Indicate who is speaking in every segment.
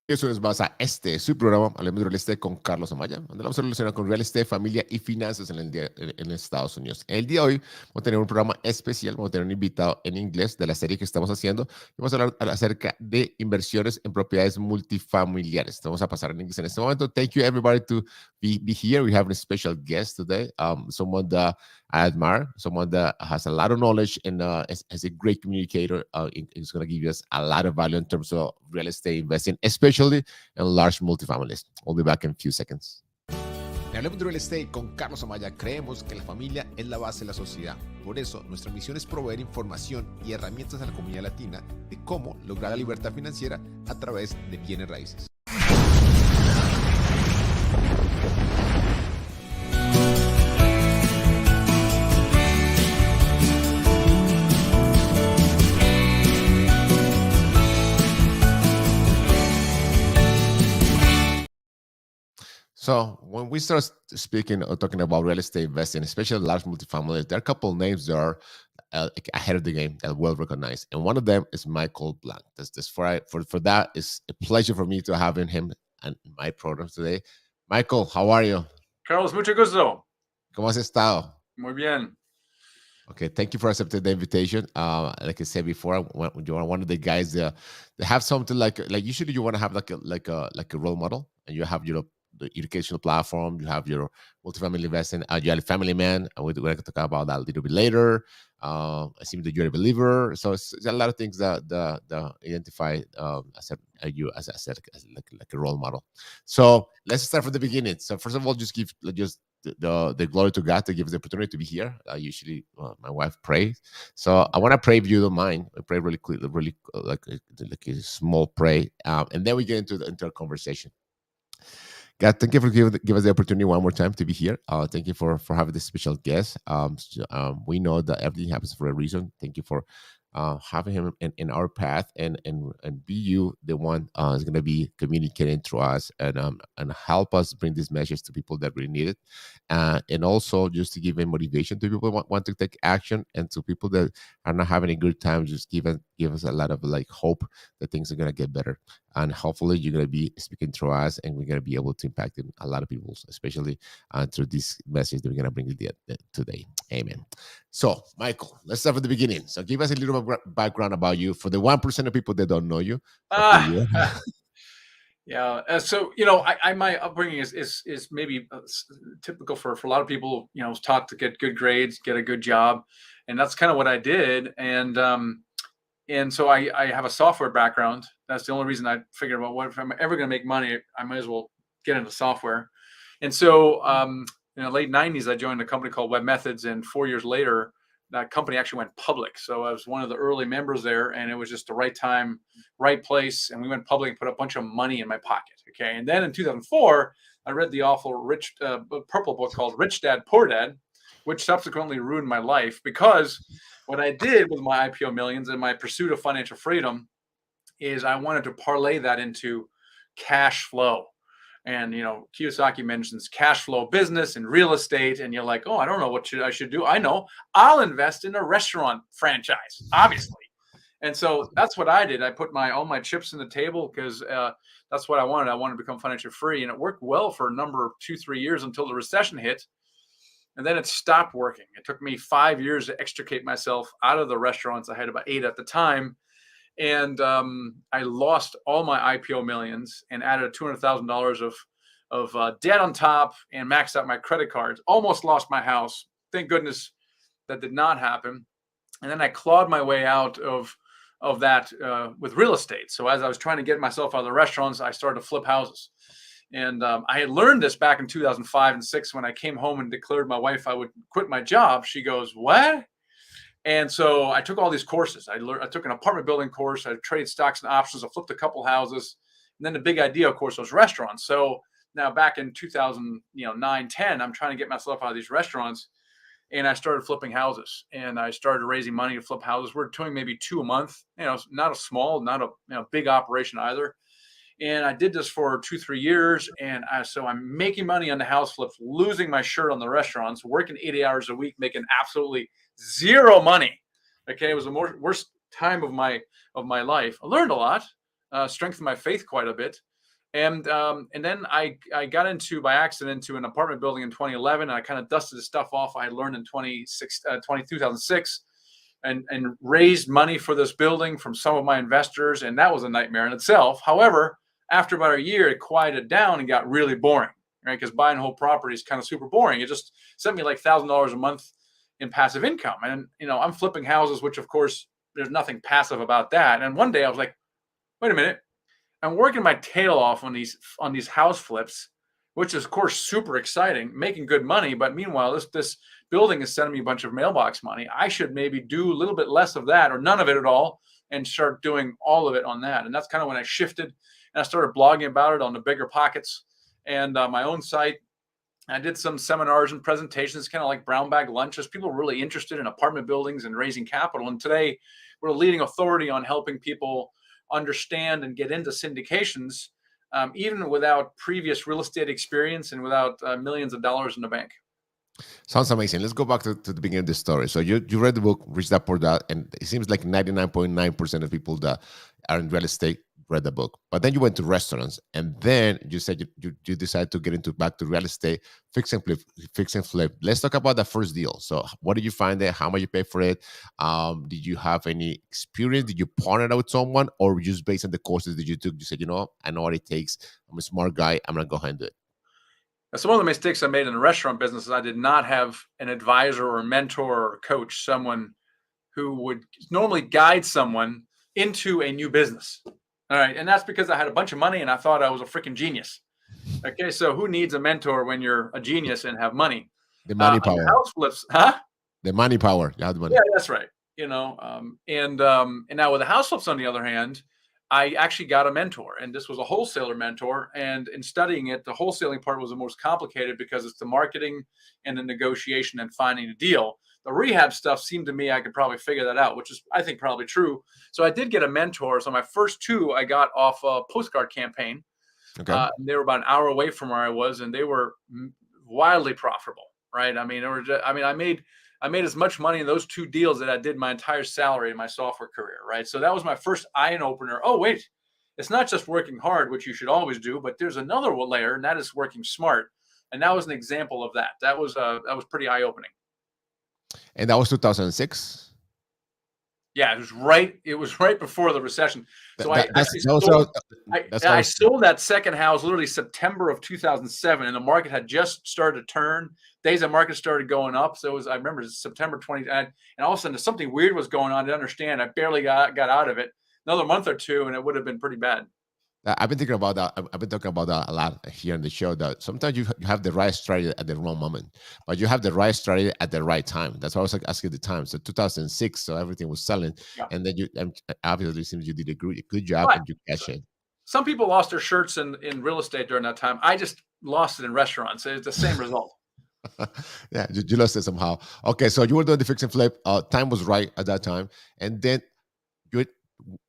Speaker 1: Eso es más a su programa, Hablemos de Real Estate con Carlos Amaya, donde vamos a relacionar con real estate, familia y finanzas en Estados Unidos. El día de hoy vamos a tener un programa especial, vamos a tener un invitado en inglés de la serie que estamos haciendo y vamos a hablar acerca de inversiones en propiedades multifamiliares. Vamos a pasar en inglés en este momento. Thank you everybody to be here. We have a special guest today, someone that I admire, someone that has a lot of knowledge and is a great communicator. Is going to give us a lot of value in terms of real estate investing, especially in large multifamilies. We'll be back in a few seconds. En Hablemos de Real Estate con Carlos Amaya, creemos que la familia es la base de la sociedad. Por eso, nuestra misión es proveer información y herramientas a la comunidad latina de cómo lograr la libertad financiera a través de bienes raíces. So when we start speaking or talking about real estate investing, especially large multifamily, there are a couple of names that are ahead of the game that are well recognized, and one of them is Michael Blanc. That's for that. It's a pleasure for me to having him in my program today. Michael, how are you?
Speaker 2: Carlos, mucho gusto.
Speaker 1: ¿Cómo has estado?
Speaker 2: Muy bien.
Speaker 1: Okay, thank you for accepting the invitation. Like I said before, you are one of the guys that have something like usually you want to have like a role model, and you have the educational platform, you have your multifamily investing, you are a family man, and we're going to talk about that a little bit later. I seem that you're a believer, so it's a lot of things that identify you as I said as like a role model. So let's start from the beginning. So first of all, just give just the glory to God to give us the opportunity to be here. Usually, my wife prays, so I want to pray if you don't mind. I pray really quickly, really like a small pray, and then we get into our conversation. God, thank you for give us the opportunity one more time to be here. Thank you for having this special guest. We know that everything happens for a reason. Thank you for having him in our path, and be you the one is going to be communicating through us and help us bring this message to people that really need it, and also just to give a motivation to people who want to take action, and to people that are not having a good time, just give us a lot of like hope that things are going to get better, and hopefully you're going to be speaking through us, and we're going to be able to impact a lot of people, especially through this message that we're going to bring today. Amen. So, Michael, let's start from the beginning. So, give us a little background about you for the 1% of people that don't know you.
Speaker 2: Yeah. So, my upbringing is maybe typical for a lot of people. I was taught to get good grades, get a good job, and that's kind of what I did. And so I have a software background. That's the only reason I figured about what if I'm ever going to make money, I might as well get into software. And so, in the late 90s, I joined a company called Web Methods, and 4 years later, that company actually went public. So I was one of the early members there, and it was just the right time, right place. And we went public and put a bunch of money in my pocket. Okay. And then in 2004, I read the awful purple book called Rich Dad, Poor Dad, which subsequently ruined my life, because what I did with my IPO millions and my pursuit of financial freedom is I wanted to parlay that into cash flow. And, Kiyosaki mentions cash flow business and real estate. And you're like, oh, I don't know what I should do. I know, I'll invest in a restaurant franchise, obviously. And so that's what I did. I put all my chips in the table because that's what I wanted. I wanted to become financially free. And it worked well for a number of 2-3 years until the recession hit. And then it stopped working. It took me 5 years to extricate myself out of the restaurants. I had about 8 at the time. And I lost all my IPO millions and added $200,000 of debt on top and maxed out my credit cards. Almost lost my house. Thank goodness that did not happen. And then I clawed my way out of that with real estate. So as I was trying to get myself out of the restaurants, I started to flip houses. And I had learned this back in 2005 and 6 when I came home and declared my wife I would quit my job. She goes, "What?" And so I took all these courses. I took an apartment building course. I traded stocks and options. I flipped a couple houses. And then the big idea, of course, was restaurants. So now back in 2009, 10, I'm trying to get myself out of these restaurants. And I started flipping houses. And I started raising money to flip houses. We're doing maybe 2 a month. Not a small, not a big operation either. And I did this for 2-3 years. And so I'm making money on the house flips, losing my shirt on the restaurants, working 80 hours a week, making absolutely zero money. Okay. It was the worst time of my life. I learned a lot, strengthened my faith quite a bit. And then I got into, by accident, into an apartment building in 2011. And I kind of dusted the stuff off I had learned in 2006 and raised money for this building from some of my investors. And that was a nightmare in itself. However, after about a year, it quieted down and got really boring, right? Because buying whole property is kind of super boring. It just sent me like $1,000 a month in passive income. And, I'm flipping houses, which of course there's nothing passive about that. And one day I was like, wait a minute, I'm working my tail off on these house flips, which is of course super exciting, making good money. But meanwhile, this building is sending me a bunch of mailbox money. I should maybe do a little bit less of that or none of it at all and start doing all of it on that. And that's kind of when I shifted and I started blogging about it on the Bigger Pockets and my own site. I did some seminars and presentations, kind of like brown bag lunches. People were really interested in apartment buildings and raising capital. And today we're a leading authority on helping people understand and get into syndications, even without previous real estate experience and without millions of dollars in the bank.
Speaker 1: Sounds amazing. Let's go back to the beginning of the story. So you read the book, Rich Dad Poor Dad, and it seems like 99.9% of people that are in real estate read the book. But then you went to restaurants, and then you said you decided to get into back to real estate, fix and flip. Let's talk about the first deal. So what did you find there? How much you pay for it? Did you have any experience? Did you partner out with someone, or just based on the courses that you took, you said, I know what it takes. I'm a smart guy. I'm gonna go ahead and do it.
Speaker 2: So one of the mistakes I made in the restaurant business is I did not have an advisor or a mentor or a coach, someone who would normally guide someone into a new business. All right. And that's because I had a bunch of money and I thought I was a freaking genius. Okay. So who needs a mentor when you're a genius and have money?
Speaker 1: The money power.
Speaker 2: House flips, huh?
Speaker 1: The money power. You have the money.
Speaker 2: Yeah, that's right. And now with the house flips, on the other hand, I actually got a mentor, and this was a wholesaler mentor. And in studying it, the wholesaling part was the most complicated because it's the marketing and the negotiation and finding a deal. The rehab stuff seemed to me I could probably figure that out, which is, I think, probably true. So I did get a mentor. So my first two I got off a postcard campaign. Okay. They were about an hour away from where I was, and they were wildly profitable, right? I mean, I made as much money in those two deals that I did my entire salary in my software career, right? So that was my first eye opener. Oh, wait, it's not just working hard, which you should always do, but there's another layer, and that is working smart. And that was an example of that. That was pretty eye opening.
Speaker 1: And that was 2006.
Speaker 2: Yeah, it was right before the recession. So I sold that second house literally September of 2007, and the market had just started to turn. Days of market started going up. So I remember September 20, and all of a sudden something weird was going on. I didn't understand. I barely got out of it. Another month or two, and it would have been pretty bad.
Speaker 1: I've been thinking about that. I've been talking about that a lot here on the show, that sometimes you have the right strategy at the wrong moment, but you have the right strategy at the right time. That's why I was like asking the time. So 2006, so everything was selling. Yeah. And then obviously it seems you did a good job, and you cash in.
Speaker 2: Some people lost their shirts in real estate during that time. I just lost it in restaurants. It's the same result.
Speaker 1: Yeah, you lost it somehow. Okay, so you were doing the fix and flip. Time was right at that time. And then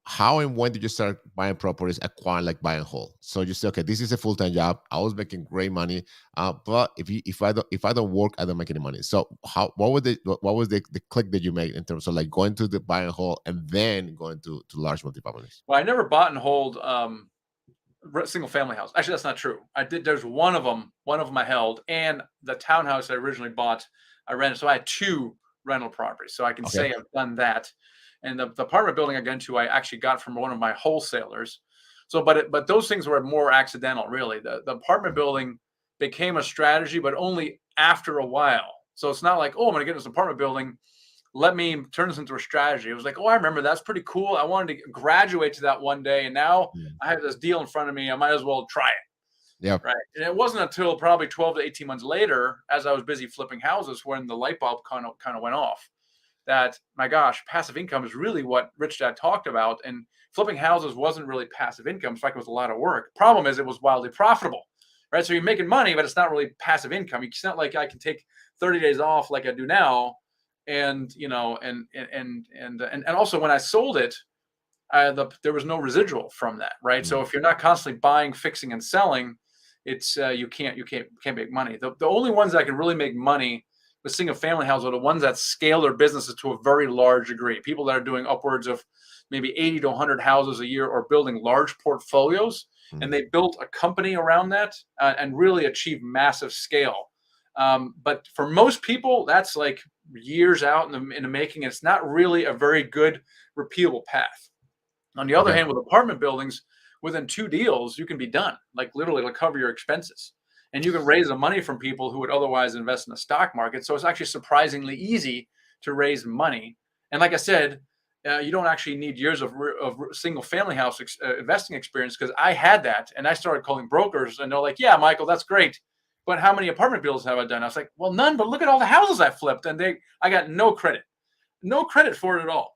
Speaker 1: how and when did you start buying properties, acquiring, like buying whole? So you say, okay, this is a full-time job. I was making great money, but if I don't work, I don't make any money. So what was the click that you made in terms of like going to the buy and hold and then going to large multifamilies?
Speaker 2: Well, I never bought and hold single family house. Actually, that's not true. I did. There's one of them I held, and the townhouse I originally bought, I rented. So I had two rental properties. So I can say I've done that. And the apartment building I got into, I actually got from one of my wholesalers. So, but those things were more accidental, really. The apartment building became a strategy, but only after a while. So it's not like, oh, I'm going to get this apartment building, let me turn this into a strategy. It was like, oh, I remember that's pretty cool. I wanted to graduate to that one day, and now I have this deal in front of me. I might as well try it.
Speaker 1: Yeah.
Speaker 2: Right. And it wasn't until probably 12 to 18 months later, as I was busy flipping houses, when the light bulb kind of went off. That, my gosh, passive income is really what Rich Dad talked about. And flipping houses wasn't really passive income. In fact, it was a lot of work. Problem is, it was wildly profitable, right? So you're making money, but it's not really passive income. It's not like I can take 30 days off like I do now. And, and also when I sold it, there was no residual from that, right? So if you're not constantly buying, fixing, and selling, it's you can't make money. The only ones that can really make money with single family houses are the ones that scale their businesses to a very large degree. People that are doing upwards of maybe 80 to 100 houses a year or building large portfolios. And they built a company around that and really achieved massive scale. But for most people, that's like years out in the making. It's not really a very good repeatable path. On the other hand, with apartment buildings, within 2 deals, you can be done. Like literally, it'll cover your expenses. And you can raise the money from people who would otherwise invest in the stock market. So it's actually surprisingly easy to raise money. And like I said, you don't actually need years of single family house investing experience, because I had that. And I started calling brokers and they're like, yeah, Michael, that's great. But how many apartment builds have I done? I was like, well, none, but look at all the houses I flipped. And I got no credit for it at all.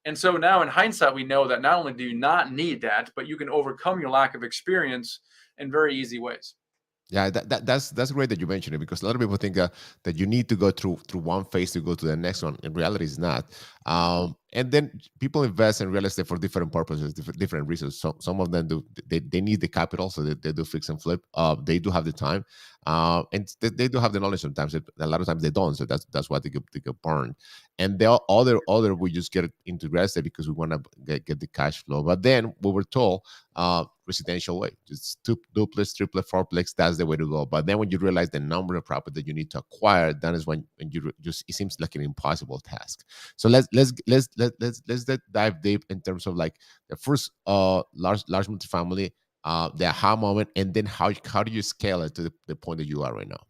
Speaker 2: And so now in hindsight, we know that not only do you not need that, but you can overcome your lack of experience in very easy ways.
Speaker 1: Yeah, that's great that you mentioned it, because a lot of people think that you need to go through one phase to go to the next one. In reality, it's not. And then people invest in real estate for different purposes, different reasons. So some of them they need the capital, so they do fix and flip. They do have the time, and they do have the knowledge. Sometimes a lot of times they don't. So that's why they get burned. And the other we just get into real estate because we want to get the cash flow. But then we were told residential way, just duplex, triplex, fourplex. That's the way to go. But then when you realize the number of property that you need to acquire, that is when you just, it seems like an impossible task. So let's dive deep in terms of like the first large multifamily, the aha moment, and then how do you scale it to the point that you are right now?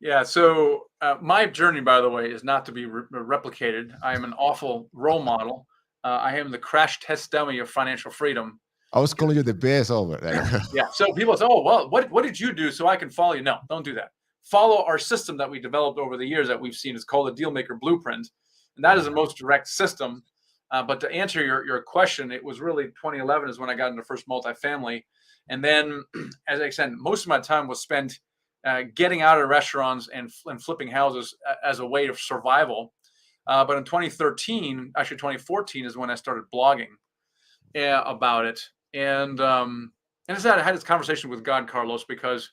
Speaker 2: Yeah. So my journey, by the way, is not to be replicated. I am an awful role model. I am the crash test dummy of financial freedom.
Speaker 1: I was calling you the best over there.
Speaker 2: Yeah. So people say, oh, well, what did you do so I can follow you? No, don't do that. Follow our system that we developed over the years that we've seen. It's called the Dealmaker Blueprint. And that is the most direct system. But to answer your question, it was really 2011 is when I got into first multifamily. And then, as I said, most of my time was spent getting out of restaurants and flipping houses as a way of survival. But in 2013, actually 2014 is when I started blogging about it. And instead I had this conversation with God, Carlos, because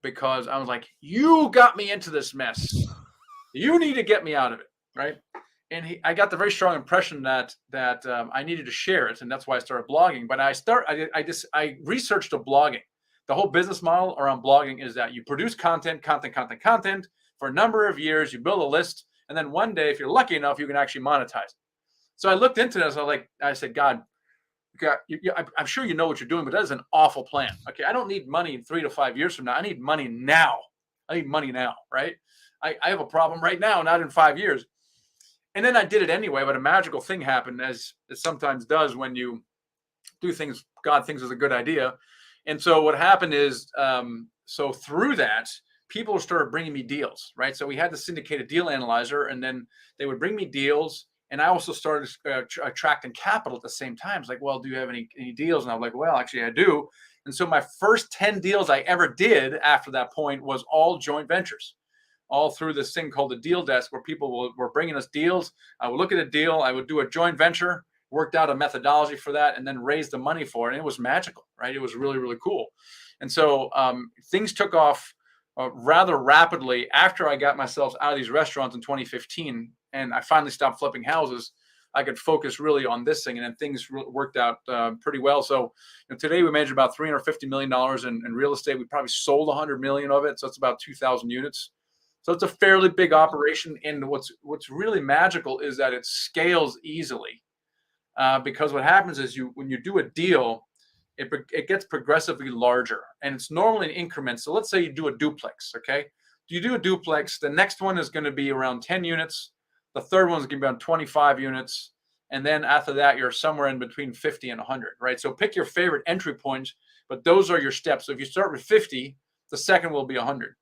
Speaker 2: I was like, you got me into this mess. You need to get me out of it, right? And I got the very strong impression that I needed to share it, and that's why I started blogging. But I researched the blogging. The whole business model around blogging is that you produce content for a number of years. You build a list, and then one day, if you're lucky enough, you can actually monetize it. So I looked into this. I said, God, I'm sure you know what you're doing, but that is an awful plan. Okay, I don't need money in 3 to 5 years from now. I need money now. Right? I have a problem right now, not in 5 years. And then I did it anyway, but a magical thing happened, as it sometimes does when you do things God thinks is a good idea. And so what happened is, so through that, people started bringing me deals, right? So we had the syndicated deal analyzer, and then they would bring me deals. And I also started attracting capital at the same time. It's like, well, do you have any deals? And I'm like, well, actually, I do. And so my first 10 deals I ever did after that point was all joint ventures, all through this thing called the deal desk, where people were bringing us deals. I would look at a deal. I would do a joint venture, worked out a methodology for that, and then raised the money for it. And it was magical, right? It was really, really cool. And so things took off rather rapidly after I got myself out of these restaurants in 2015, and I finally stopped flipping houses. I could focus really on this thing, and then things worked out pretty well. So today we manage about $350 million in real estate. We probably sold 100 million of it, so it's about 2,000 units. So it's a fairly big operation. And what's really magical is that it scales easily, because what happens is when you do a deal, it gets progressively larger, and it's normally in increments. So let's say you do a duplex, okay? You do a duplex, the next one is going to be around 10 units. The third one is going to be around 25 units. And then after that, you're somewhere in between 50 and 100, right? So pick your favorite entry point, but those are your steps. So if you start with 50, the second will be 100.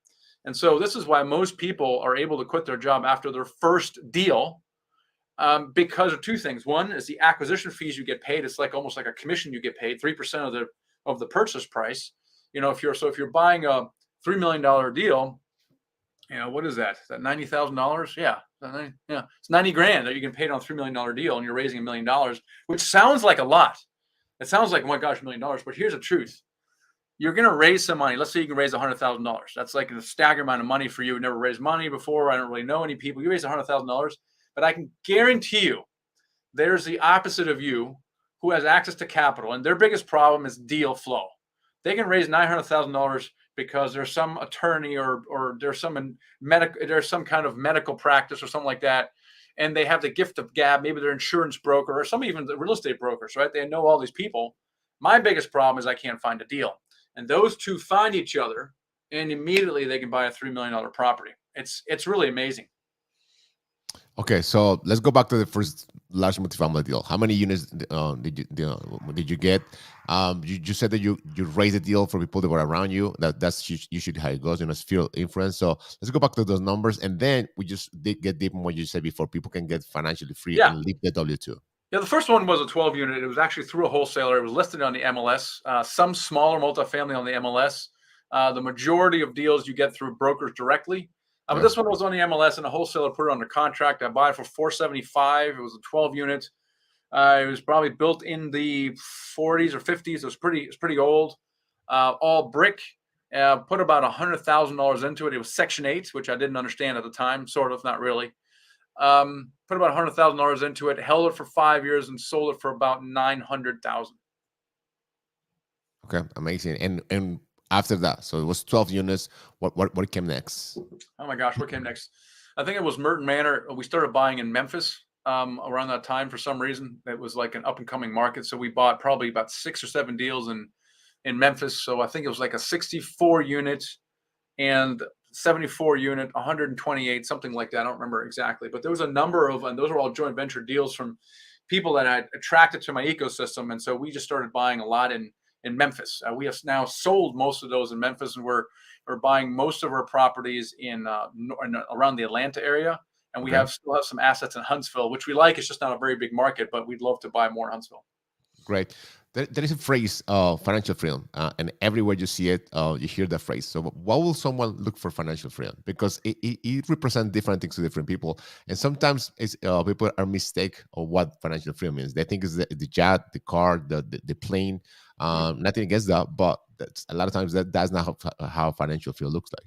Speaker 2: And so this is why most people are able to quit their job after their first deal, because of two things. One is the acquisition fees you get paid. It's like almost like a commission you get paid, 3% of the purchase price. If you're buying a $3 million deal, what is that? Is that $90,000? Yeah. Yeah. It's 90 grand that you can pay on a $3 million deal, and you're raising $1 million, which sounds like a lot. It sounds like, oh my gosh, $1 million. But here's the truth. You're going to raise some money. Let's say you can raise $100,000. That's like a staggering amount of money for you. Never raised money before. I don't really know any people. You raise $100,000, but I can guarantee you there's the opposite of you who has access to capital, and their biggest problem is deal flow. They can raise $900,000 because there's some attorney or there's some kind of medical practice or something like that, and they have the gift of gab. Maybe they're insurance broker or some even the real estate brokers, right? They know all these people. My biggest problem is I can't find a deal, and those two find each other, and immediately they can buy a $3 million property. It's really amazing.
Speaker 1: Okay, so let's go back to the first large multifamily deal. How many units did you get? You said that you raised the deal for people that were around you. That's usually how it goes. Sphere of influence. So let's go back to those numbers, and then we just get deep in what you said before. People can get financially free
Speaker 2: Yeah.
Speaker 1: and leave the W-2.
Speaker 2: Yeah, the first one was a 12 unit. It was actually through a wholesaler. It was listed on the MLS. Some smaller multifamily on the MLS. The majority of deals you get through brokers directly. But this one was on the MLS, and a wholesaler put it under contract. I bought it for $475. It was a 12 unit. It was probably built in the 40s or 50s. It was pretty old. All brick. Put about $100,000 into it. It was Section 8, which I didn't understand at the time. Sort of, not really. Put about $100,000 into it, held it for 5 years, and sold it for about $900,000.
Speaker 1: Okay, amazing. And after that, so it was 12 units. What came next?
Speaker 2: Oh my gosh, what came next? I think it was Merton Manor. We started buying in Memphis around that time for some reason. It was like an up and coming market, so we bought probably about 6 or 7 deals in Memphis. So I think it was like a 64 unit and 74 unit, 128, something like that. I don't remember exactly, but there was a number of, and those were all joint venture deals from people that I attracted to my ecosystem. And so we just started buying a lot in Memphis. We have now sold most of those in Memphis, and we're buying most of our properties in around the Atlanta area. And we still have some assets in Huntsville, which we like. It's just not a very big market, but we'd love to buy more in Huntsville.
Speaker 1: Great. There is a phrase, financial freedom, and everywhere you see it, you hear that phrase. So what will someone look for financial freedom? Because it represents different things to different people. And sometimes people are mistake of what financial freedom is. They think it's the jet, the car, the plane. Nothing against that, but a lot of times that's not how financial freedom looks like.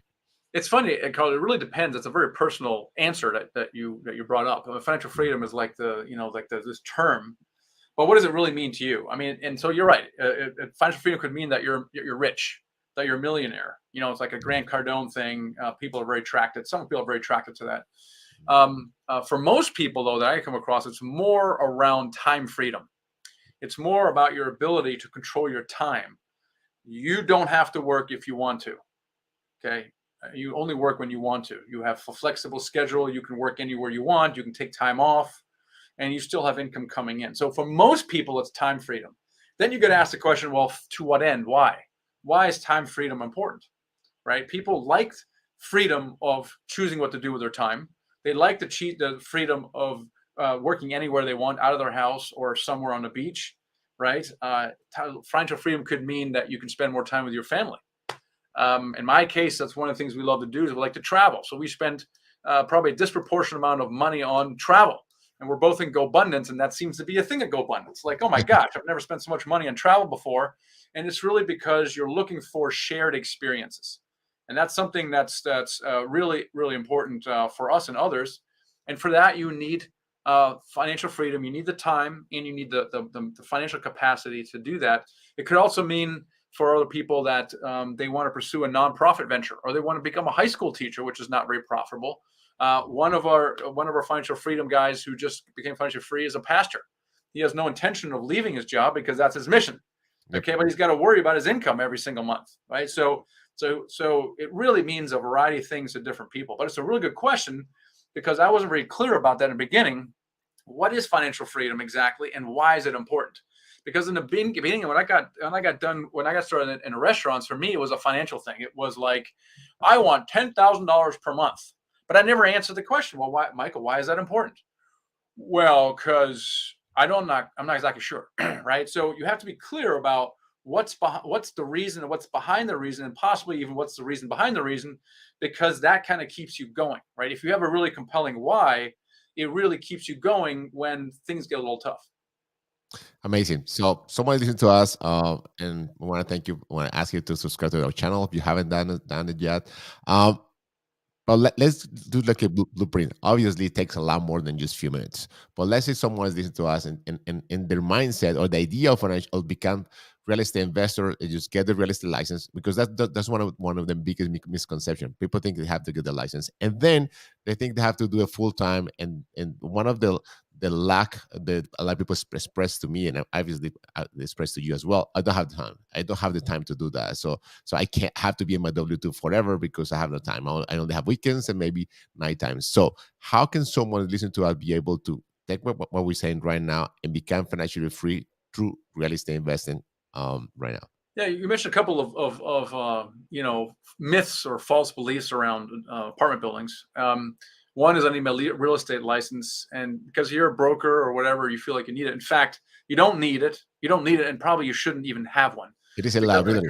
Speaker 2: It's funny, Carl. It really depends. It's a very personal answer that you brought up. Financial freedom is like this term. But what does it really mean to you? I mean, and so you're right. Financial freedom could mean that you're rich, that you're a millionaire. It's like a Grant Cardone thing. People are very attracted. Some people are very attracted to that. For most people, though, that I come across, it's more around time freedom. It's more about your ability to control your time. You don't have to work if you want to. Okay. You only work when you want to. You have a flexible schedule. You can work anywhere you want. You can take time off, and you still have income coming in. So for most people, it's time freedom. Then you get asked the question, well, to what end? Why? Why is time freedom important? Right? People like freedom of choosing what to do with their time. They like the freedom of working anywhere they want, out of their house or somewhere on the beach. Right? Financial freedom could mean that you can spend more time with your family. In my case, that's one of the things we love to do is we like to travel. So we spend probably a disproportionate amount of money on travel. And we're both in GoBundance, and that seems to be a thing at GoBundance. Like, oh my gosh, I've never spent so much money on travel before. And it's really because you're looking for shared experiences. And that's something that's really, really important for us and others. And for that, you need financial freedom. You need the time, and you need the financial capacity to do that. It could also mean for other people that they want to pursue a nonprofit venture, or they want to become a high school teacher, which is not very profitable. One of our financial freedom guys who just became financially free is a pastor. He has no intention of leaving his job because that's his mission.
Speaker 1: Yep.
Speaker 2: Okay, but he's got to worry about his income every single month, right? So it really means a variety of things to different people. But it's a really good question because I wasn't very clear about that in the beginning. What is financial freedom exactly, and why is it important? Because in the beginning, when I got started in restaurants, for me, it was a financial thing. It was like, I want $10,000 per month. But I never answered the question. Well, why, Michael? Why is that important? Well, because I'm not exactly sure, right? So you have to be clear about what's the reason, what's behind the reason, and possibly even what's the reason behind the reason, because that kind of keeps you going, right? If you have a really compelling why, it really keeps you going when things get a little tough.
Speaker 1: Amazing. So somebody listen to us, and we want to thank you. We want to ask you to subscribe to our channel if you haven't done it yet. But let's do like a blueprint. Obviously, it takes a lot more than just few minutes. But let's say someone's listening to us and their mindset or the idea of financial of become real estate investor is just get the real estate license, because that's one of the biggest misconception. People think they have to get the license, and then they think they have to do it full time. And one of the lack that a lot of people express to me, and obviously express to you as well. I don't have time. I don't have the time to do that. So I can't have to be in my W-2 forever because I have no time. I only have weekends and maybe night times. So how can someone listen to us be able to take what we're saying right now and become financially free through real estate investing right now?
Speaker 2: Yeah, you mentioned a couple of myths or false beliefs around apartment buildings. One is I need my real estate license, and because you're a broker or whatever, you feel like you need it. In fact, you don't need it. You don't need it, and probably you shouldn't even have one.
Speaker 1: It is a
Speaker 2: Because
Speaker 1: liability.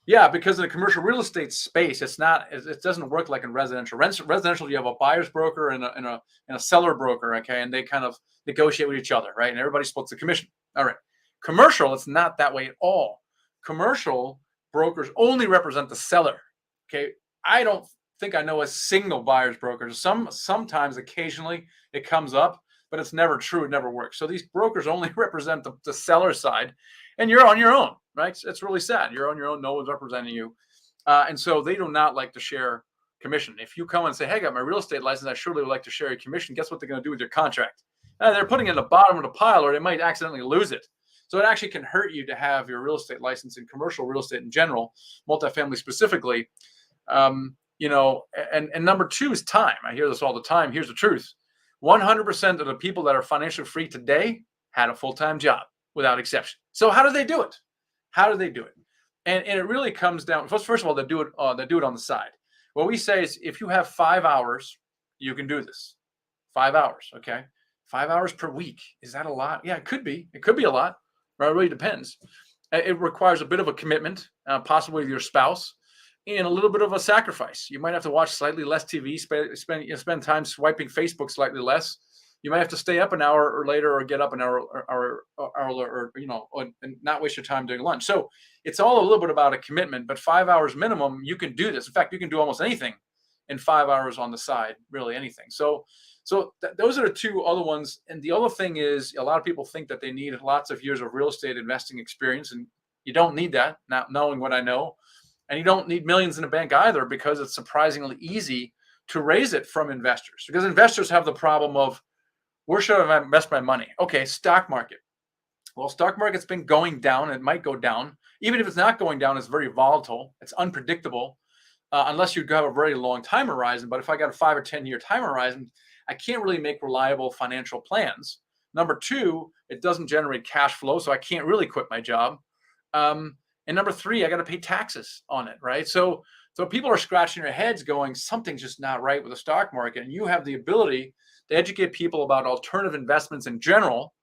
Speaker 2: yeah, because in the commercial real estate space, it's not. It doesn't work like in residential. Residential, you have a buyer's broker and a seller broker, okay, and they kind of negotiate with each other, right? And everybody splits the commission. All right. Commercial, it's not that way at all. Commercial brokers only represent the seller. Okay, I don't think I know a single buyer's broker. Sometimes, occasionally, it comes up, but it's never true. It never works. So these brokers only represent the seller side, and you're on your own, right? It's really sad. You're on your own. No one's representing you, and so they do not like to share commission. If you come and say, "Hey, I got my real estate license. I surely would like to share your commission." Guess what they're going to do with your contract? They're putting it in the bottom of the pile, or they might accidentally lose it. So it actually can hurt you to have your real estate license in commercial real estate in general, multifamily specifically. And number two is time. I hear this all the time. Here's the truth. 100% of the people that are financially free today had a full-time job without exception. So how do they do it? How do they do it? And it really comes down, first of all, they do it on the side. What we say is if you have 5 hours, you can do this. 5 hours, okay? 5 hours per week. Is that a lot? Yeah, it could be. It could be a lot. Right? It really depends. It requires a bit of a commitment, possibly with your spouse, and a little bit of a sacrifice. You might have to watch slightly less TV, spend time swiping Facebook slightly less. You might have to stay up an hour or later, or get up an hour or and not waste your time doing lunch. So it's all a little bit about a commitment. But 5 hours minimum, you can do this. In fact, you can do almost anything in 5 hours on the side, really anything. So those are the two other ones. And the other thing is a lot of people think that they need lots of years of real estate investing experience. And you don't need that, not knowing what I know. And you don't need millions in a bank either, because it's surprisingly easy to raise it from investors. Because investors have the problem of, where should I invest my money? Okay, stock market. Well, stock market's been going down. It might go down. Even if it's not going down, it's very volatile. It's unpredictable, unless you have a very long time horizon. But if I got a 5 or 10-year time horizon, I can't really make reliable financial plans. Number two, it doesn't generate cash flow, so I can't really quit my job. And number three, I got to pay taxes on it, right? So people are scratching their heads going, something's just not right with the stock market. And you have the ability to educate people about alternative investments in general,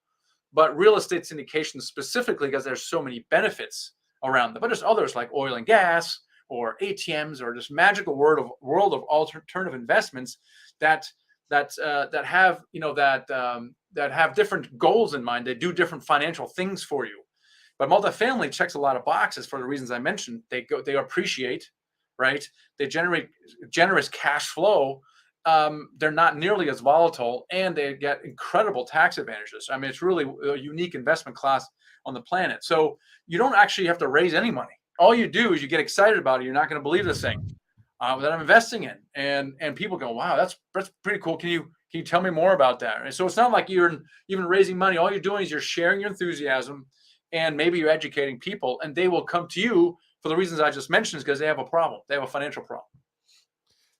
Speaker 2: but real estate syndication specifically, because there's so many benefits around them. But there's others like oil and gas or ATMs or this magical world of alternative investments that have different goals in mind. They do different financial things for you. But multifamily checks a lot of boxes for the reasons I mentioned. They appreciate, right? They generate generous cash flow. They're not nearly as volatile, and they get incredible tax advantages. I mean, it's really a unique investment class on the planet. So you don't actually have to raise any money. All you do is you get excited about it. You're not going to believe this thing that I'm investing in, and people go, "Wow, that's pretty cool. Can you tell me more about that?" And so it's not like you're even raising money. All you're doing is you're sharing your enthusiasm, and maybe you're educating people, and they will come to you for the reasons I just mentioned, because they have a problem. They have a financial problem.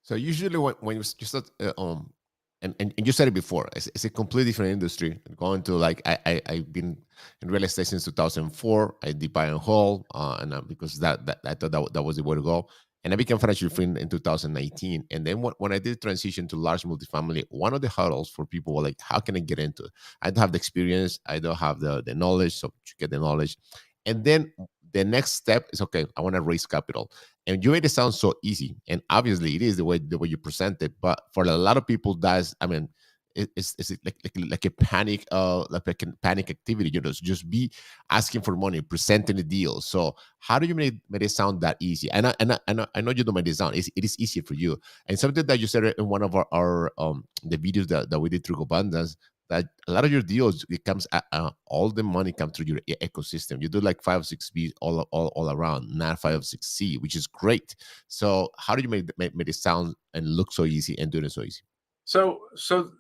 Speaker 1: So usually when you start, and you said it before, it's a completely different industry. Going to like I've been in real estate since 2004. I did buy and hold, because that I thought that was the way to go. And I became financially free in 2019. And then when I did transition to large multifamily, one of the hurdles for people were like, how can I get into it? I don't have the experience. I don't have the knowledge. So to get the knowledge. And then the next step is, okay, I want to raise capital. And you made it sound so easy. And obviously it is the way you present it. But for a lot of people, I mean, it's like a panic, like a panic activity. Just be asking for money, presenting the deal. So how do you make it sound that easy? I know you don't make it sound. It is easier for you. And something that you said in one of our the videos that we did through Abundance, that a lot of your deals, it comes all the money comes through your ecosystem. You do like 506B all around, not 506C, which is great. So how do you make it sound and look so easy and doing it so easy?
Speaker 2: So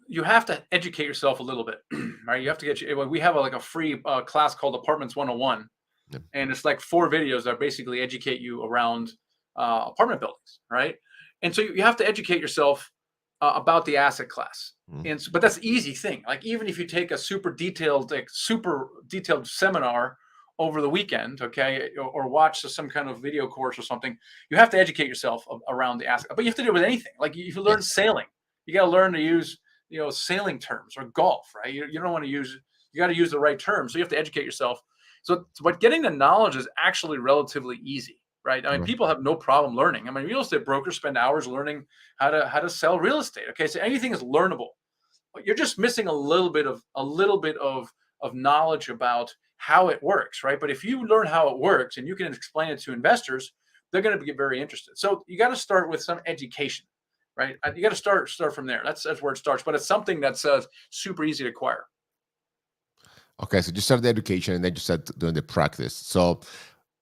Speaker 2: you have to educate yourself a little bit, right? You have to we have like a free class called Apartments 101,
Speaker 1: Yeah.
Speaker 2: and it's like 4 videos that basically educate you around apartment buildings, right? And so you have to educate yourself about the asset class.
Speaker 1: Mhm.
Speaker 2: And but that's the easy thing. Like even if you take a super detailed seminar over the weekend, okay, or watch some kind of video course or something, you have to educate yourself around the asset. But you have to do it with anything. Like if you learn
Speaker 1: Yes.
Speaker 2: sailing, you got to learn to use sailing terms, or golf, right? You don't want to use, you got to use the right terms. So you have to educate yourself. So but getting the knowledge is actually relatively easy, right? I mean,
Speaker 1: Mhm.
Speaker 2: people have no problem learning. I mean, real estate brokers spend hours learning how to sell real estate. Okay, so anything is learnable. But you're just missing a little bit of knowledge about how it works, right? But if you learn how it works and you can explain it to investors, they're going to be very interested. So you got to start with some education, right? You got to start from there. That's where it starts. But it's something that's super easy to acquire.
Speaker 1: Okay, so you started the education and then you started doing the practice. So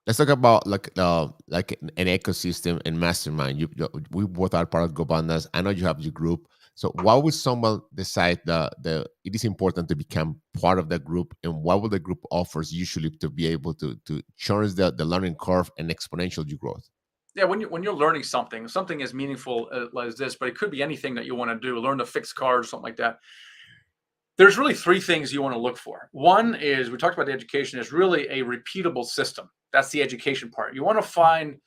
Speaker 1: let's talk about like an ecosystem and mastermind. We both are part of Gobandas. I know you have your group. So why would someone decide the it is important to become part of that group, and what will the group offers usually to be able to change the learning curve and exponential your growth?
Speaker 2: Yeah, when you're learning something as meaningful as this, but it could be anything that you want to do, learn to fix cars or something like that. There's really 3 things you want to look for. One is, we talked about the education, is really a repeatable system. That's the education part. You want to find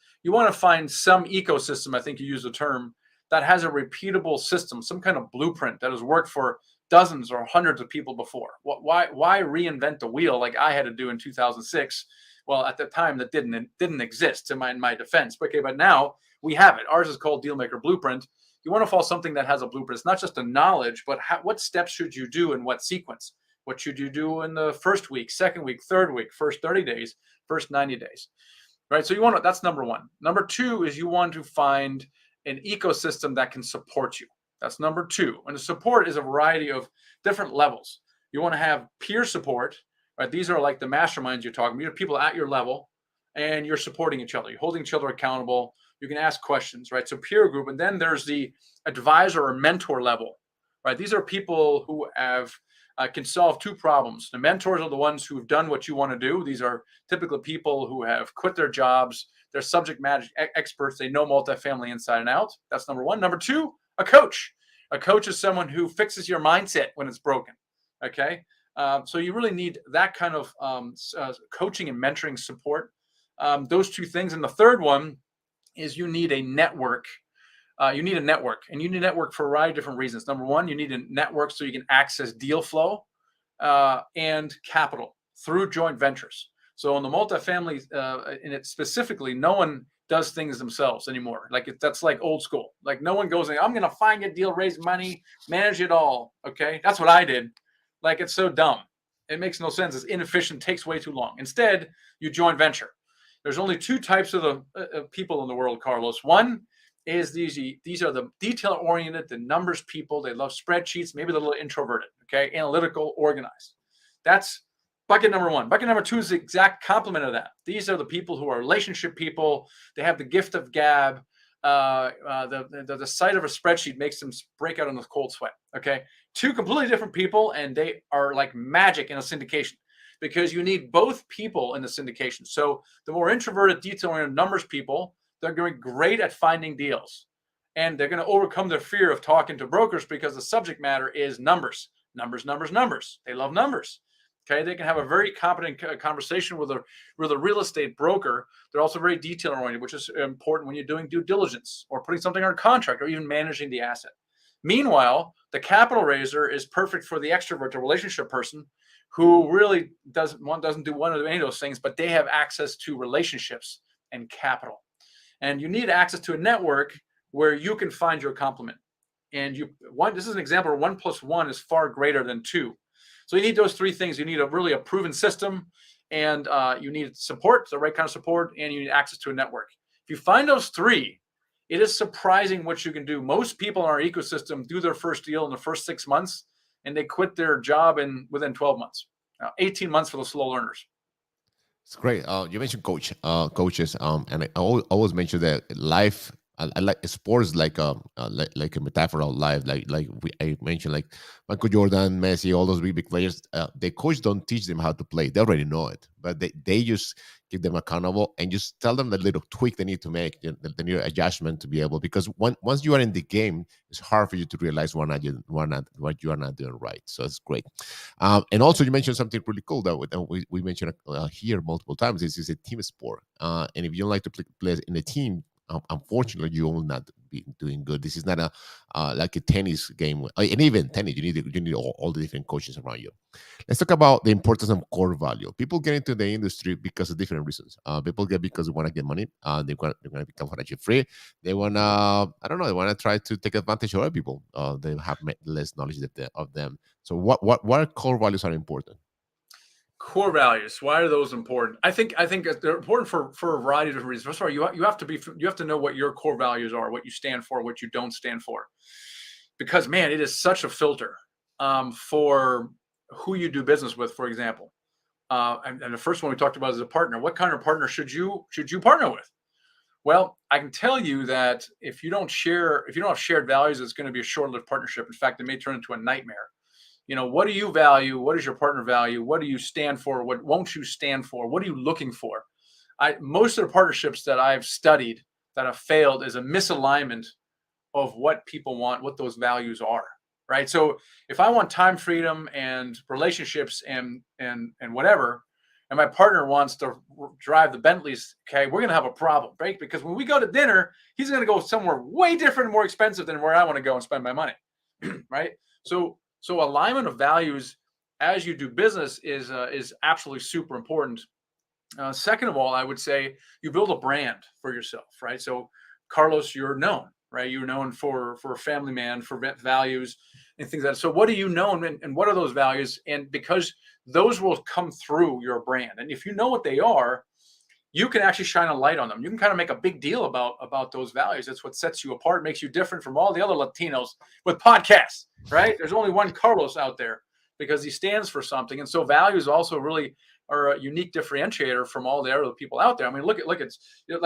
Speaker 2: some ecosystem, I think you used the term, that has a repeatable system, some kind of blueprint that has worked for dozens or hundreds of people before. Why reinvent the wheel like I had to do in 2006? Well, at the time that didn't exist, in my defense. Okay, but now we have it. Ours is called Dealmaker Blueprint. You want to follow something that has a blueprint. It's not just a knowledge, but what steps should you do in what sequence? What should you do in the first week, second week, third week, first 30 days, first 90 days, right? So that's number one. Number two is you want to find an ecosystem that can support you. That's number two. And the support is a variety of different levels. You want to have peer support, right? These are like the masterminds you're talking about. You have people at your level and you're supporting each other. You're holding each other accountable. You can ask questions, right? So peer group. And then there's the advisor or mentor level, right? These are people who can solve 2 problems. The mentors are the ones who've done what you want to do. These are typically people who have quit their jobs. They're subject matter experts. They know multifamily inside and out. That's number one. Number two, a coach. A coach is someone who fixes your mindset when it's broken. Okay. So you really need that kind of coaching and mentoring support. Those 2 things. And the third one is you need a network. And you need a network for a variety of different reasons. Number one, you need a network so you can access deal flow and capital through joint ventures. So in the multifamily, in it specifically, no one does things themselves anymore. That's like old school. Like no one goes, I'm going to find a deal, raise money, manage it all. Okay, that's what I did. Like it's so dumb. It makes no sense. It's inefficient. Takes way too long. Instead, you joint venture. There's only 2 types of the people in the world, Carlos. One is these are the detail oriented, the numbers people. They love spreadsheets, maybe they're a little introverted, okay, analytical, organized. That's bucket number one. Bucket number two is the exact complement of that. These are the people who are relationship people. They have the gift of gab. The sight of a spreadsheet makes them break out in the cold sweat. Okay, 2 completely different people, and they are like magic in a syndication because you need both people in the syndication. So the more introverted, detail-oriented numbers people, they're going to be great at finding deals, and they're going to overcome their fear of talking to brokers because the subject matter is numbers, numbers, numbers, numbers. They love numbers. Okay, they can have a very competent conversation with a real estate broker. They're also very detail oriented, which is important when you're doing due diligence or putting something under contract or even managing the asset. Meanwhile, the capital raiser is perfect for the extrovert, the relationship person who really doesn't do any of those things, but they have access to relationships and capital. And you need access to a network where you can find your complement. And this is an example where 1 + 1 is far greater than 2. So you need those 3 things. You need a proven system, and you need support, the right kind of support, and you need access to a network. If you find those 3, it is surprising what you can do. Most people in our ecosystem do their first deal in the first 6 months, and they quit their job within 12 months, 18 months for the slow learners.
Speaker 1: It's great. You mentioned coaches, and I always mention that life. I like sports like a metaphor of life. I mentioned, like Michael Jordan, Messi, all those big players. The coach don't teach them how to play; they already know it, but they just keep them accountable and just tell them the little tweak they need to make, the new adjustment to be able. Because once you are in the game, it's hard for you to realize what you are not doing right. So it's great. And also, you mentioned something really cool that we mentioned here multiple times. This is a team sport, and if you don't like to play in a team, unfortunately, you will not be doing good. This is not a like a tennis game, and even tennis, you need all the different coaches around you. Let's talk about the importance of core value. People get into the industry because of different reasons. People get because they want to get money. They want to become financially free. They want to, I don't know, they want to try to take advantage of other people. They have less knowledge of them. So what core values are important?
Speaker 2: Core values. Why are those important? I think they're important for a variety of different reasons. First of all, you have to know what your core values are, what you stand for, what you don't stand for, because man, it is such a filter for who you do business with. For example, and the first one we talked about is a partner. What kind of partner should you partner with? Well, I can tell you that if you don't have shared values, it's going to be a short-lived partnership. In fact, it may turn into a nightmare. What do you value? What does your partner value? What do you stand for? What won't you stand for? What are you looking for? Most of the partnerships that I've studied that have failed is a misalignment of what people want, what those values are, right? So if I want time freedom and relationships and whatever, and my partner wants to drive the Bentleys, okay, we're gonna have a problem, right? Because when we go to dinner, he's gonna go somewhere way different and more expensive than where I want to go and spend my money, right? So alignment of values as you do business is absolutely super important. Second of all, I would say you build a brand for yourself, right? So Carlos, you're known, right? You're known for a family man, for values and things like that. So what are you known, and what are those values? And because those will come through your brand, and if you know what they are, you can actually shine a light on them. You can kind of make a big deal about those values. That's what sets you apart, makes you different from all the other Latinos with podcasts, right? There's only one Carlos out there because he stands for something. And so values also really are a unique differentiator from all the other people out there. I mean, look at like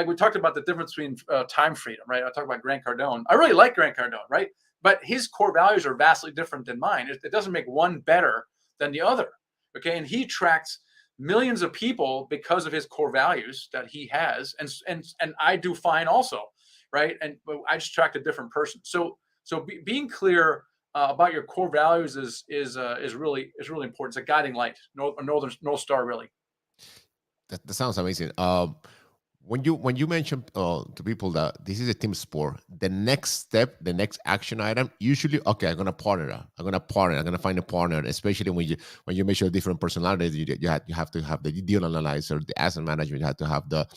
Speaker 2: we talked about the difference between time freedom, right? I talked about Grant Cardone. I really like Grant Cardone, right? But his core values are vastly different than mine. It doesn't make one better than the other, okay? And he tracks millions of people because of his core values that he has, and I do fine also, right? And I just attract a different person. So being clear about your core values is really important. It's a guiding light, North Star, really.
Speaker 1: That sounds amazing. When you mention to people that this is a team sport, the next step, the next action item, usually, okay, I'm gonna partner. I'm gonna find a partner. Especially when you measure different personalities, you have to have the deal analyzer, the asset management. You have to have the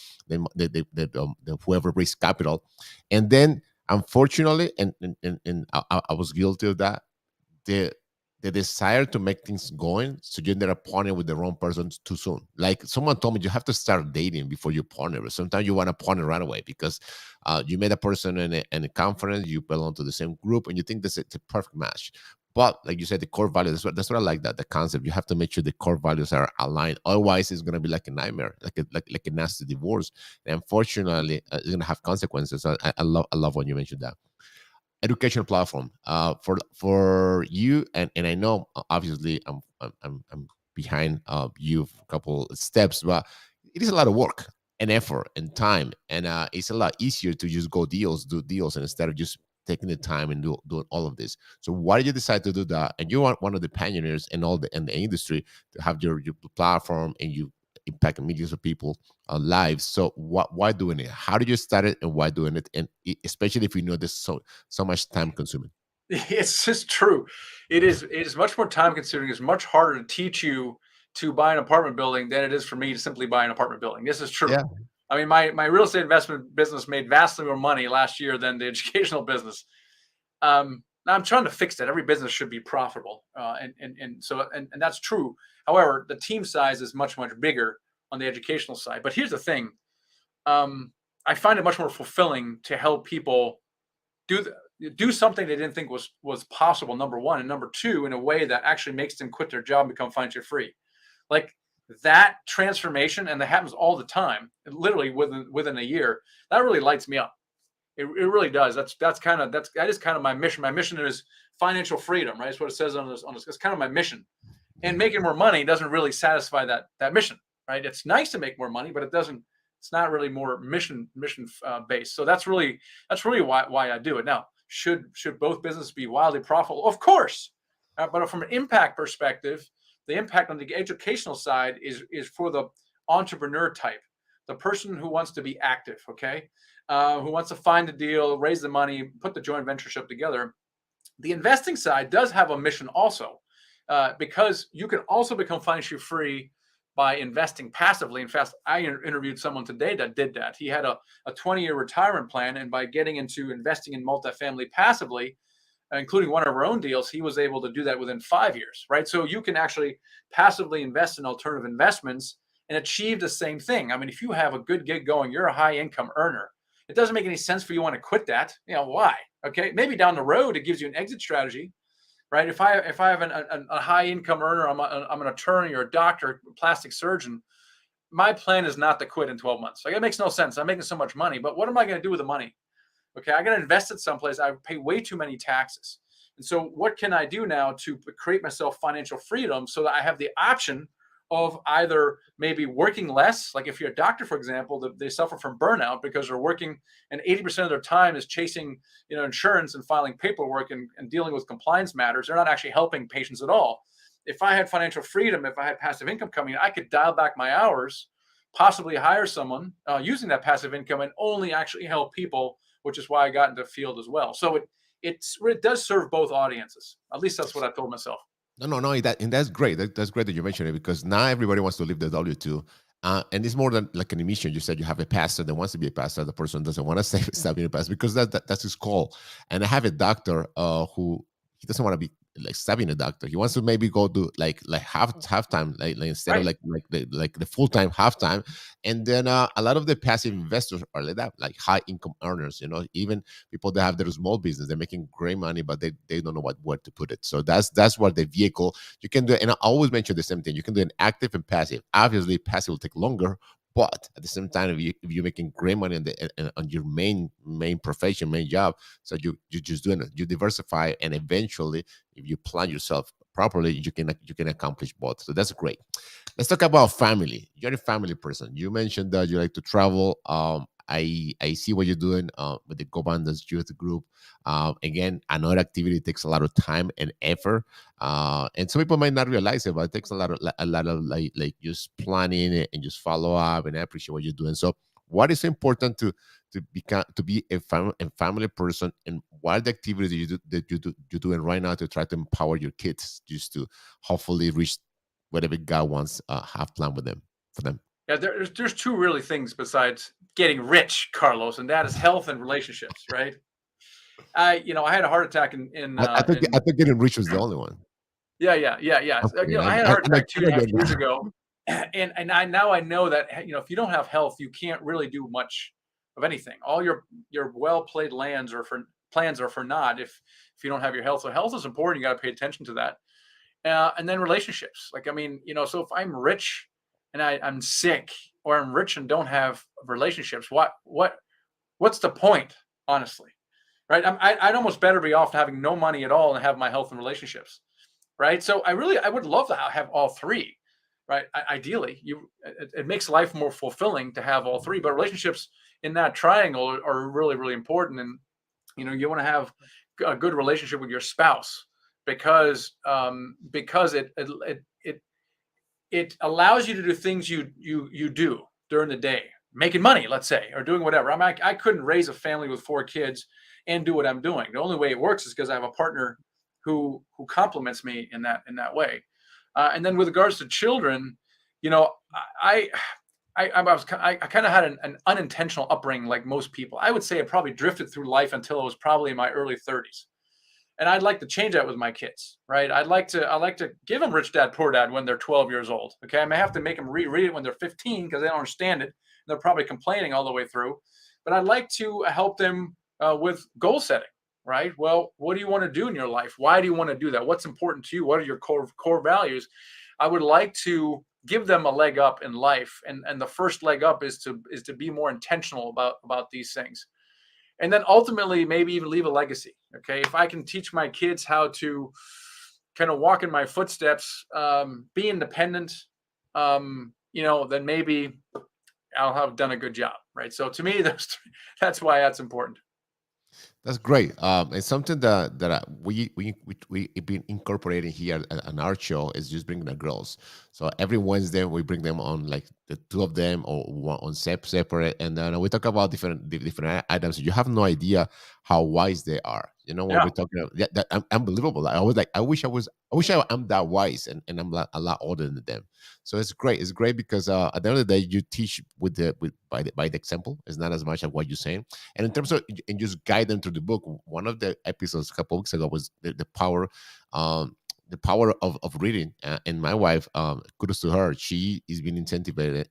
Speaker 1: whoever brings capital, and then unfortunately, and I was guilty of that. The the desire to make things going, so you end up partnering with the wrong person too soon. Like someone told me, you have to start dating before you partner. But sometimes you want to partner right away because you met a person in a conference, you belong to the same group, and you think that's it's a perfect match. But like you said, the core values, that's what I like, that the concept. You have to make sure the core values are aligned. Otherwise, it's gonna be like a nightmare, like a nasty divorce. And unfortunately, it's gonna have consequences. I love when you mentioned that educational platform for you, and I know obviously I'm behind you a couple steps, but it is a lot of work and effort and time, and it's a lot easier to just do deals, and instead of just taking the time and doing all of this. So why did you decide to do that? And you are one of the pioneers in the industry to have your platform, and you impact millions of people lives. So why doing it? How did you start it, and why doing it? And especially if you know this so much time consuming.
Speaker 2: It's just true. It is much more time consuming. It's much harder to teach you to buy an apartment building than it is for me to simply buy an apartment building. This is true.
Speaker 1: Yeah.
Speaker 2: I mean, my real estate investment business made vastly more money last year than the educational business. Now I'm trying to fix that. Every business should be profitable, and that's true. However, the team size is much bigger on the educational side. But here's the thing: I find it much more fulfilling to help people do do something they didn't think was possible. Number one, and number two, in a way that actually makes them quit their job and become financially free. Like that transformation, and that happens all the time, literally within a year. That really lights me up. It really does. That is kind of my mission. My mission is financial freedom, right? That's what it says on this. It's kind of my mission. And making more money doesn't really satisfy that mission, right? It's nice to make more money, but it doesn't. It's not really more mission based. So that's really why I do it. Now, should both businesses be wildly profitable? Of course, but from an impact perspective, the impact on the educational side is for the entrepreneur type, the person who wants to be active, okay, who wants to find a deal, raise the money, put the joint ventureship together. The investing side does have a mission also, because you can also become financially free by investing passively. In fact, I interviewed someone today that did that. He had a 20-year retirement plan, and by getting into investing in multifamily passively, including one of our own deals, he was able to do that within 5 years, right? So you can actually passively invest in alternative investments and achieve the same thing. I mean, if you have a good gig going, you're a high income earner. It doesn't make any sense for you to want to quit that. You know, why? Okay, maybe down the road it gives you an exit strategy, right? If I have a high income earner, I'm an attorney or a doctor, plastic surgeon. My plan is not to quit in 12 months. Like, it makes no sense. I'm making so much money, but what am I going to do with the money? Okay, I got to invest it someplace. I pay way too many taxes. And so what can I do now to create myself financial freedom so that I have the option of either maybe working less, like if you're a doctor, for example, they suffer from burnout because they're working and 80% of their time is chasing, insurance and filing paperwork and dealing with compliance matters. They're not actually helping patients at all. If I had financial freedom, if I had passive income coming in, I could dial back my hours, possibly hire someone using that passive income and only actually help people, which is why I got into the field as well. So it does serve both audiences. At least that's what I told myself.
Speaker 1: No. That's great. That's great that you mentioned it, because now everybody wants to live the W-2. And it's more than like an emission. You said you have a pastor that wants to be a pastor. The person doesn't want to stay being a pastor because that's his call. And I have a doctor who he doesn't want to be like stabbing a doctor. He wants to maybe go do like half time, like instead of
Speaker 2: Right.
Speaker 1: the full time half time. And then a lot of the passive investors are like that, like high income earners. Even people that have their small business, they're making great money, but they don't know where to put it. So that's what the vehicle you can do. And I always mention the same thing: you can do an active and passive. Obviously, passive will take longer. But at the same time, if you're making great money on your main profession, main job, so you just doing it, you diversify, and eventually, if you plan yourself properly, you can accomplish both. So that's great. Let's talk about family. You're a family person. You mentioned that you like to travel. I see what you're doing with the Gobandas Youth Group. Again, another activity takes a lot of time and effort, and some people might not realize it, but it takes a lot of like just planning it and just follow up. And I appreciate what you're doing. So, what is important to be a family person, and what are the activities you're doing right now to try to empower your kids just to hopefully reach whatever God wants have planned with them for them.
Speaker 2: Yeah, there's two really things besides getting rich, Carlos, and that is health and relationships, right? I had a heart attack
Speaker 1: I thought getting rich was the only one.
Speaker 2: yeah.
Speaker 1: I'm kidding.
Speaker 2: I had a heart attack two
Speaker 1: I
Speaker 2: and a half
Speaker 1: get
Speaker 2: years
Speaker 1: that.
Speaker 2: ago, and I know that if you don't have health, you can't really do much of anything. All your well played plans are for naught if you don't have your health. So health is important. You got to pay attention to that. And then relationships. Like, I mean, so if I'm rich and I'm sick, or I'm rich and don't have relationships, what's the point, honestly? Right? I'd almost better be off having no money at all and have my health and relationships. Right? So I would love to have all three. Right? Ideally, it makes life more fulfilling to have all three. But relationships in that triangle are really, really important. And you want to have a good relationship with your spouse, because it allows you to do things you do during the day, making money, let's say, or doing whatever. I couldn't raise a family with 4 kids and do what I'm doing. The only way it works is because I have a partner who complements me in that way. And then with regards to children, I kind of had an unintentional upbringing, like most people. I would say I probably drifted through life until I was probably in my early 30s. And I'd like to change that with my kids, right? I like to give them Rich Dad Poor Dad when they're 12 years old. Okay, I may have to make them reread it when they're 15 because they don't understand it. They're probably complaining all the way through. But I'd like to help them with goal setting, right? Well, what do you want to do in your life? Why do you want to do that? What's important to you? What are your core values? I would like to give them a leg up in life, and the first leg up is to be more intentional about these things, and then ultimately maybe even leave a legacy. Okay, if I can teach my kids how to kind of walk in my footsteps, be independent, then maybe I'll have done a good job, right? So to me, that's why that's important.
Speaker 1: That's great. It's something that we been incorporating here on our show is just bringing the girls. So every Wednesday we bring them on, like the two of them or one on separate, and then we talk about different items. You have no idea how wise they are. You know, when
Speaker 2: Yeah,
Speaker 1: we're talking about unbelievable. I was like, I wish I'm that wise, and I'm a lot older than them. So it's great. It's great because at the end of the day, you teach by the example. It's not as much of what you're saying. And in terms of and just guide them through the book, one of the episodes a couple weeks ago was the power of reading. And my wife, kudos to her, she is being incentivized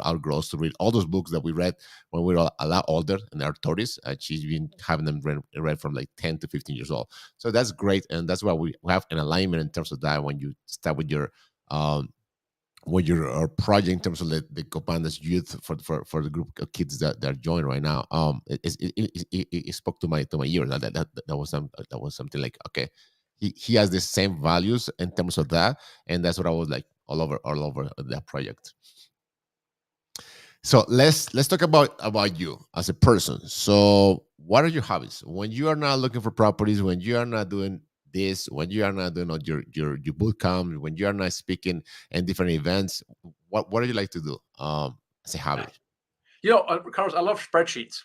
Speaker 1: our girls to read all those books that we read when we were a lot older in our 30s. She's been having them read from like 10 to 15 years old. So that's great, and that's why we have an alignment in terms of that when you start um, with your project in terms of the Copandas youth for the group of kids that are joining right now. It spoke to my ears. That was something like, okay, he has the same values in terms of that, and that's what I was like all over that project. So let's talk about you as a person. So what are your hobbies when you are not looking for properties, when you are not doing this, when you are not doing all your boot camp, when you are not speaking in different events? What do you like to do as a hobby?
Speaker 2: Carlos, I love spreadsheets.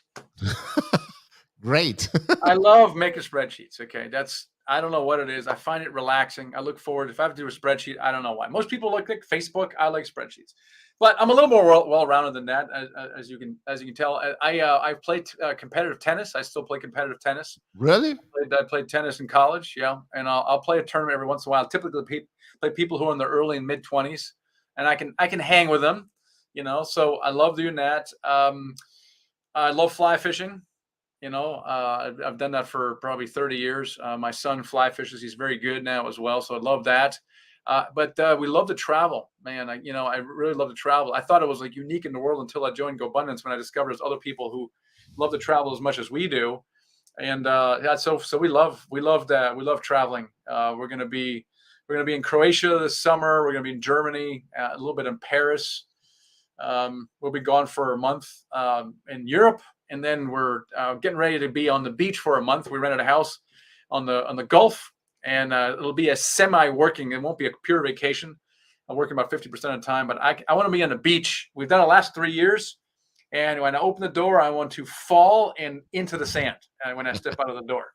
Speaker 1: Great.
Speaker 2: I love making spreadsheets. Okay, I don't know what it is. I find it relaxing. I look forward. If I have to do a spreadsheet, I don't know why. Most people like Facebook. I like spreadsheets, but I'm a little more well-rounded than that, as you can tell. I played competitive tennis. I still play competitive tennis.
Speaker 1: Really?
Speaker 2: I played tennis in college, yeah, and I'll play a tournament every once in a while. Typically, play people who are in their early and mid 20s, and I can hang with them, So I love doing that. I love fly fishing. I've done that for probably 30 years. My son fly fishes; he's very good now as well, so I love that. But we love to travel, man. I really love to travel. I thought it was like unique in the world until I joined GoBundance when I discovered there's other people who love to travel as much as we do, and yeah, so we love that. We love traveling. We're gonna be in Croatia this summer. We're gonna be in Germany, a little bit in Paris. We'll be gone for a month in Europe, and then we're getting ready to be on the beach for a month. We rented a house on the Gulf, and it'll be a semi-working. It won't be a pure vacation. I'm working about 50% of the time, but I want to be on the beach. We've done it the last 3 years, and when I open the door, I want to fall and into the sand when I step out of the door.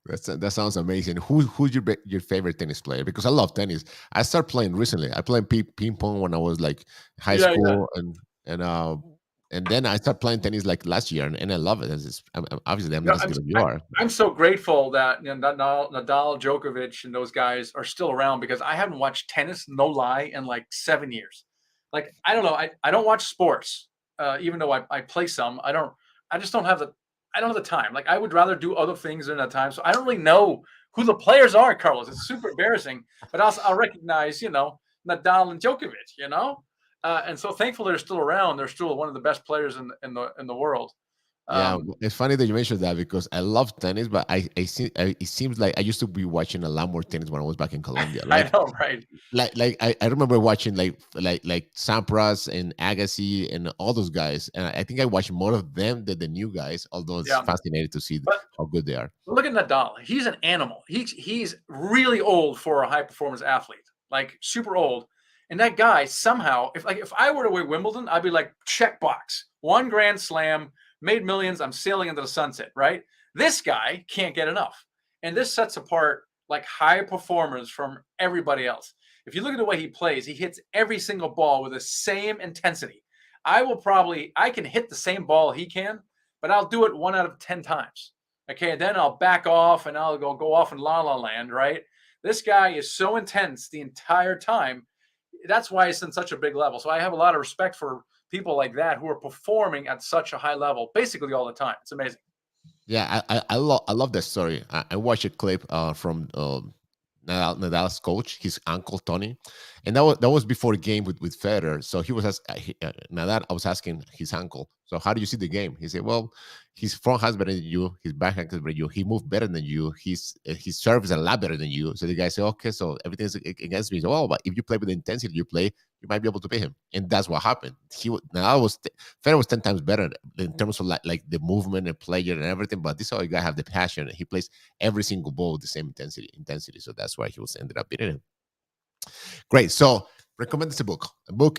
Speaker 1: That sounds amazing. Who's your favorite tennis player? Because I love tennis. I started playing recently. I played ping pong when I was like high
Speaker 2: Yeah, yeah.
Speaker 1: school, and and then I started playing tennis like last year, and I love it. Obviously, I'm
Speaker 2: You
Speaker 1: not
Speaker 2: know,
Speaker 1: as
Speaker 2: I'm
Speaker 1: good as you are.
Speaker 2: I'm so grateful that Nadal, Djokovic, and those guys are still around because I haven't watched tennis, no lie, in like 7 years. Like I don't know, I don't watch sports, even though I play some. I just don't have the I don't have the time. Like I would rather do other things in that time. So I don't really know who the players are, Carlos. It's super embarrassing, but I'll recognize, Nadal and Djokovic, and so thankful they're still around. They're still one of the best players in the world.
Speaker 1: Yeah,
Speaker 2: Um,
Speaker 1: it's funny that you mentioned that because I love tennis, but it seems like I used to be watching a lot more tennis when I was back in Colombia.
Speaker 2: I know, right?
Speaker 1: I remember watching like Sampras and Agassi and all those guys, and I think I watched more of them than the new guys. Although it's
Speaker 2: Yeah.
Speaker 1: fascinating to see
Speaker 2: But
Speaker 1: how good they are.
Speaker 2: look at Nadal. He's an animal. He's really old for a high performance athlete, like super old. And that guy somehow, if I were to win Wimbledon, I'd be like check box, one grand slam, made millions. I'm sailing into the sunset. Right? This guy can't get enough, and this sets apart like high performers from everybody else. If you look at the way he plays, he hits every single ball with the same intensity. I can hit the same ball he can, but I'll do it 1 out of 10 times. Okay, and then I'll back off and I'll go off in la la land, right? This guy is so intense the entire time. That's why it's in such a big level. So I have a lot of respect for people like that who are performing at such a high level basically all the time. It's amazing.
Speaker 1: Yeah, I love that story. I watched a clip from Nadal's coach, his uncle Tony, and that was before the game with Federer. So he was Nadal. I was asking his uncle, so how do you see the game? He said, well, his front has better than you, his backhand is better than you, he moved better than you, his serve is a lot better than you. So the guy said, okay, so everything's against me. So, well, but if you play with the intensity you play, you might be able to beat him, and that's what happened. Nadal was Federer was 10 times better in terms of like the movement and player and everything. But this other guy have the passion. He plays every single ball with the same intensity. So that's why he was ended up beating him. Great. So recommend this a book,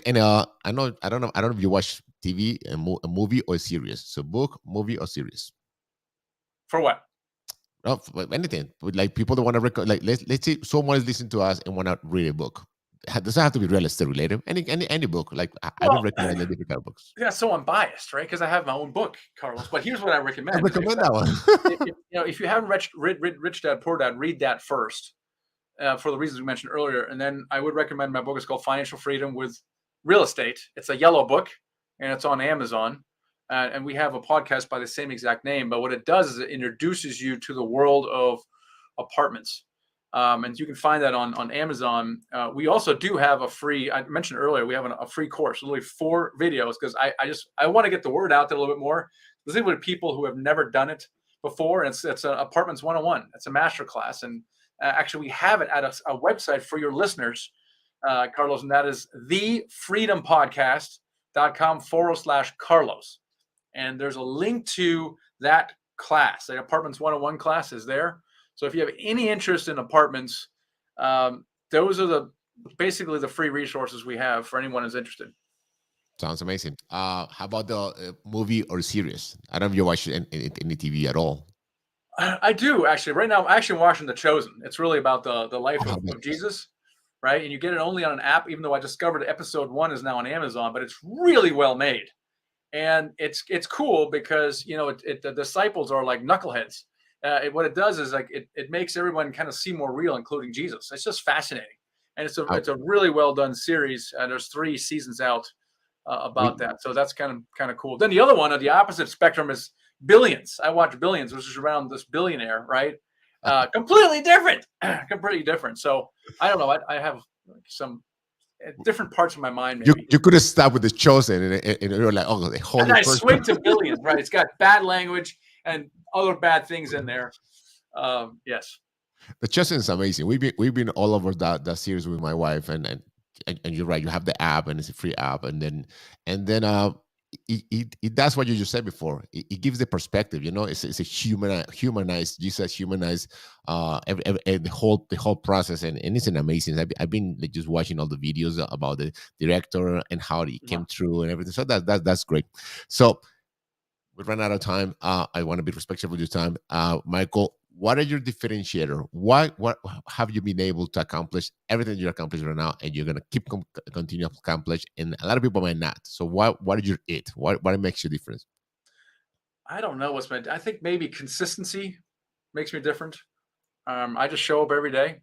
Speaker 1: and I don't know if you watch TV, a movie or a series. So book, movie, or series.
Speaker 2: For what?
Speaker 1: No, anything. Like people that want to like let's say someone is listening to us and want to read a book. It doesn't have to be real estate related. Any book. Like I've been
Speaker 2: Well,
Speaker 1: recommending different kind of books.
Speaker 2: yeah, so unbiased, right? Because I have my own book, Carlos. But here's what I
Speaker 1: I
Speaker 2: recommend:
Speaker 1: recommend that one.
Speaker 2: if you haven't read Rich Dad Poor Dad, read that first for the reasons we mentioned earlier, and then I would recommend my book. It's called Financial Freedom with Real Estate. It's a yellow book, and it's on Amazon. And we have a podcast by the same exact name. But what it does is it introduces you to the world of apartments. And you can find that on Amazon. We also do have a free, I mentioned earlier, we have a free course, literally 4 videos, because I want to get the word out there a little bit more, specifically with people who have never done it before. And it's an Apartments 101. It's a master class. And actually, we have it at a website for your listeners, Carlos, and that is thefreedompodcast.com/Carlos. And there's a link to that class. The Apartments 101 class is there. So if you have any interest in apartments, those are basically the free resources we have for anyone who's interested.
Speaker 1: Sounds amazing. How about the movie or series? I don't know if you watch any TV at all.
Speaker 2: I do actually. Right now, I'm actually watching The Chosen. It's really about the life
Speaker 1: Oh,
Speaker 2: of Jesus, right? And you get it only on an app, even though I discovered episode 1 is now on Amazon, but it's really well made. And it's cool because the disciples are like knuckleheads. What it does is like it makes everyone kind of seem more real, including Jesus. It's just fascinating, and it's a really well done series. And there's 3 seasons out about that, so that's kind of cool. Then the other one on the opposite spectrum is Billions. I watch Billions, which is around this billionaire, right? Completely different, completely different. So I don't know. I have some different parts of my mind. Maybe
Speaker 1: You could have stopped with The Chosen, and you're like, oh, the whole.
Speaker 2: and I swing to Billions, right? It's got bad language and other bad things in there. Yes.
Speaker 1: The Chosen is amazing. We've been all over that series with my wife, and you're right. You have the app, and it's a free app, and then it does what you just said before. It gives the perspective. It's a humanized Jesus, humanized the whole process, and it's an amazing. I've been like, just watching all the videos about the director and how it came through and everything. So that's great. So we ran out of time. I want to be respectful of your time, Michael. What are your differentiator? What have you been able to accomplish everything you're accomplishing right now, and you're gonna continue to accomplish? And a lot of people might not. So what is your it? What makes you different?
Speaker 2: I don't know I think maybe consistency makes me different. I just show up every day.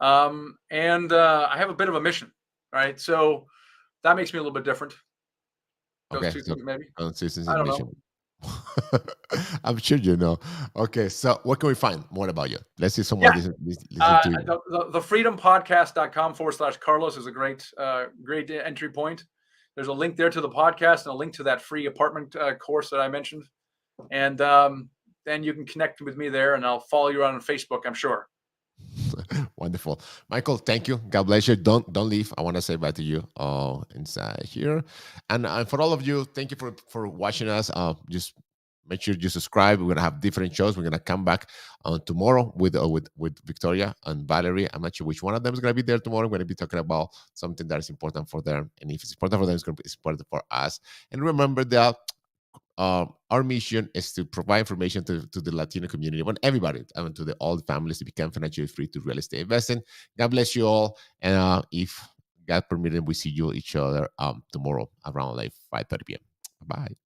Speaker 2: And I have a bit of a mission, right? So that makes me a little bit different. Those
Speaker 1: Okay,
Speaker 2: 2
Speaker 1: so
Speaker 2: things, maybe.
Speaker 1: consistency
Speaker 2: I
Speaker 1: and
Speaker 2: don't
Speaker 1: mission.
Speaker 2: know.
Speaker 1: I'm sure you know. Okay, so what can we find more about you? Let's see someone
Speaker 2: Yeah.
Speaker 1: listen to you.
Speaker 2: The freedompodcast.com/Carlos is a great entry point. There's a link there to the podcast and a link to that free apartment course that I mentioned. And then you can connect with me there, and I'll follow you around on Facebook, I'm sure.
Speaker 1: Wonderful, Michael. Thank you. God bless you. Don't leave. I want to say bye to you. Inside here, and for all of you, thank you for watching us. Just make sure you subscribe. We're gonna have different shows. We're gonna come back tomorrow with Victoria and Valerie. I'm not sure which one of them is gonna be there tomorrow. We're gonna be talking about something that is important for them, and if it's important for them, it's gonna be important for us. And remember that our mission is to provide information to the Latino community, want everybody, to all the families to become financially free to real estate investing. God bless you all, and if God permitted, we see you each other tomorrow around like 5:30 p.m. Bye.